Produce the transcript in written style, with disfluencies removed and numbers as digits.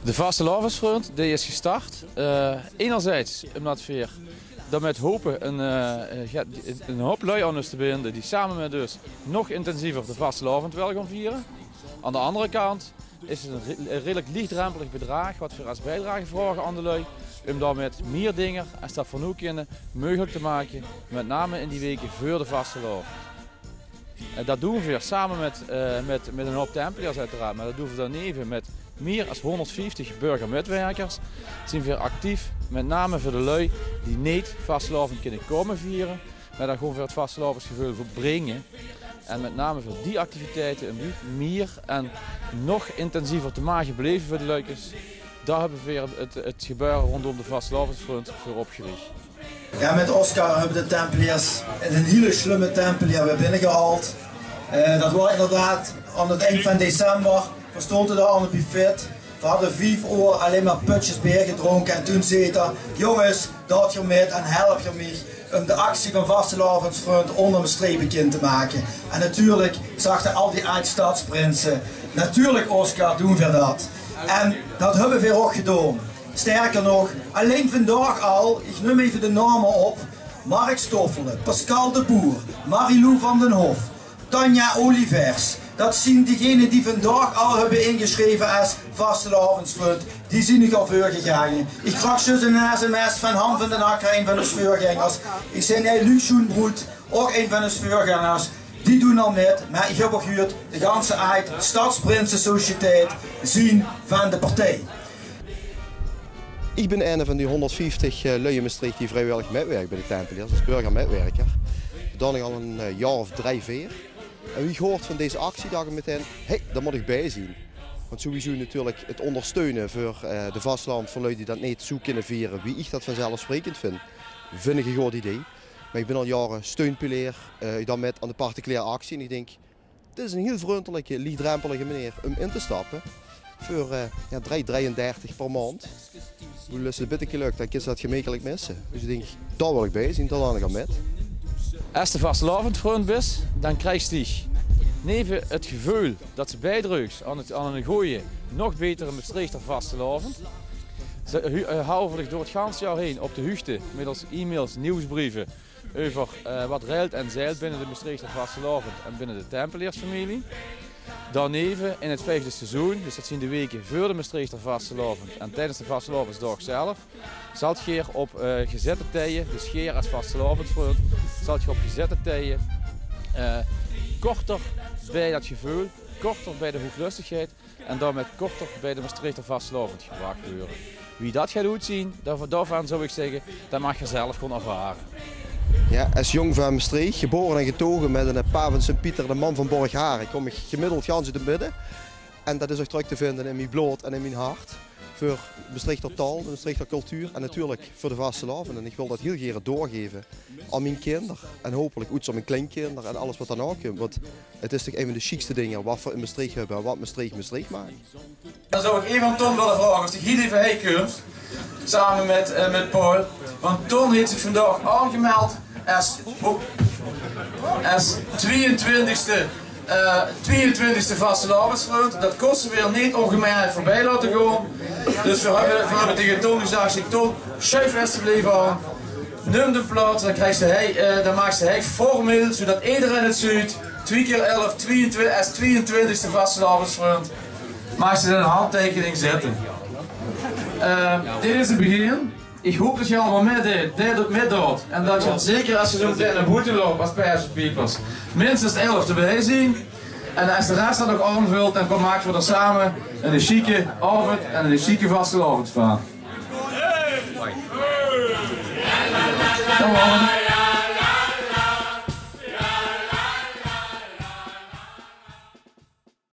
De vastelavondsfreund die is gestart. Enerzijds omdat we daarmee hopen een hoop lui aan ons te binden die samen met dus nog intensiever de vastelavond willen gaan vieren. Aan de andere kant is het een redelijk lichtdrempelig bedrag wat we als bijdrage vragen aan de lui. Om daar met meer dingen als dat van kunnen mogelijk te maken, met name in die weken voor de vastelavond. Dat doen we samen met een hoop tempeliers uiteraard, maar dat doen we dan even met meer dan 150 burgermedewerkers. Zijn we actief, met name voor de lui die niet vastelavond kunnen komen vieren, maar dan gewoon voor het vastelavondsgevoel brengen. En met name voor die activiteiten een meer en nog intensiever te maken blijven voor de luikers. Daar hebben we weer het gebeuren rondom de vastelavondsfront voor opgericht. Ja, met Oscar hebben de tempeliers een hele slimme tempelier weer binnengehaald. Dat was inderdaad aan het eind van december. We stonden daar aan het buffet. We hadden 5 uur alleen maar putjes bier gedronken en toen zei hij: jongens, dat je met en help je mij om de actie van vastelavondsfront onder mijn streep bekend te maken. En natuurlijk zagen al die oud-stadsprinsen, natuurlijk Oscar doen we dat. En dat hebben we ook gedaan. Sterker nog, alleen vandaag al, ik noem even de namen op: Mark Stoffelen, Pascal de Boer, Marilou van den Hof, Tanja Olivers. Dat zien diegenen die vandaag al hebben ingeschreven als vastelavondsfront. Die zijn nog al voorgegaan. Ik krijg zo een sms van Han van den Akker, een van ons voorgangers. Ik zei Luc Schoenbroed, ook een van ons voorgangers. Die doen al met, maar ik heb ook gehoord de ganse uit Stadsprinsen-sociëteit zien van de partij. Ik ben een van die 150 lui in Maastricht die vrijwillig meewerken bij de Tempeliers, als burgermedewerker. Dat al een jaar of 3, 4. En wie hoort van deze actie, dacht ik meteen, hé, daar moet ik bij zien. Want sowieso natuurlijk het ondersteunen voor de vasteland voor lui die dat niet zo kunnen vieren, wie ik dat vanzelfsprekend vind ik een goed idee. Maar ik ben al jaren steunpilaar dan met aan de particuliere actie en ik denk, dit is een heel vriendelijke, liefdrempelige manier om in te stappen. Voor 3,33 per maand. Als het een beetje lukt, dan kun je dat gemakkelijk missen. Dus ik denk, daar wil ik bij zien, daar ga ik met. Als de vastelavondfront is, dan krijgt hij neven het gevoel dat ze bijdraagt aan een goede, nog betere Maastrichter vastelavond. Ze houden zich door het ganse jaar heen op de hoogte middels e-mails, nieuwsbrieven over wat reilt en zeilt binnen de Maastrichter vastelavond en binnen de Tempeliersfamilie. Daarneven in het 5e seizoen, dus dat zijn de weken voor de Maastrichter vastelavond en tijdens de vastelavondsdag zelf, zal het geer op gezette tijden, dus geer als vastelavondfront, zal het op gezette tijden korter bij dat gevoel, korter bij de hooglustigheid en daarmee korter bij de Maastrichter vastelavond gebracht worden. Wie dat gaat uitzien, daarvan zou ik zeggen, dat mag je zelf gewoon ervaren. Ja, als jong van Maastricht, geboren en getogen met een pa van Sint-Pieter, de man van Borgharen, kom ik gemiddeld gans uit de midden. En dat is ook terug te vinden in mijn bloed en in mijn hart. Voor Maastrichter taal, de Maastrichter cultuur en natuurlijk voor de vastelavond. En ik wil dat heel graag doorgeven aan mijn kinderen. En hopelijk ook aan mijn kleinkinderen en alles wat daarna komt. Want het is toch een van de chicste dingen wat we in Maastricht hebben en wat Maastricht Maastricht maakt. Dan zou ik even aan Ton willen vragen of hij hier even heen komt. Samen met Paul. Want Ton heeft zich vandaag aangemeld als 22e vastelavondsfront. Dat kost weer niet ongemeen voorbij laten gaan. Dus we hebben tegen Ton gezegd: Ton, schuif alsjeblieft aan. Neem de plaats, dan maakt hij formeel, zodat iedereen het ziet. 2 keer 11, 22, als 22e vastelavondsfront. Mag ze een handtekening zetten. Dit is het begin. Ik hoop dat je allemaal meedoet. En dat je zeker als je zo meteen naar boete loopt als Persian Peoples, minstens 11 erbij zien. En als de rest dat nog aanvult, dan maken we er samen een chique avond en een chique vastelavond van. Kom on.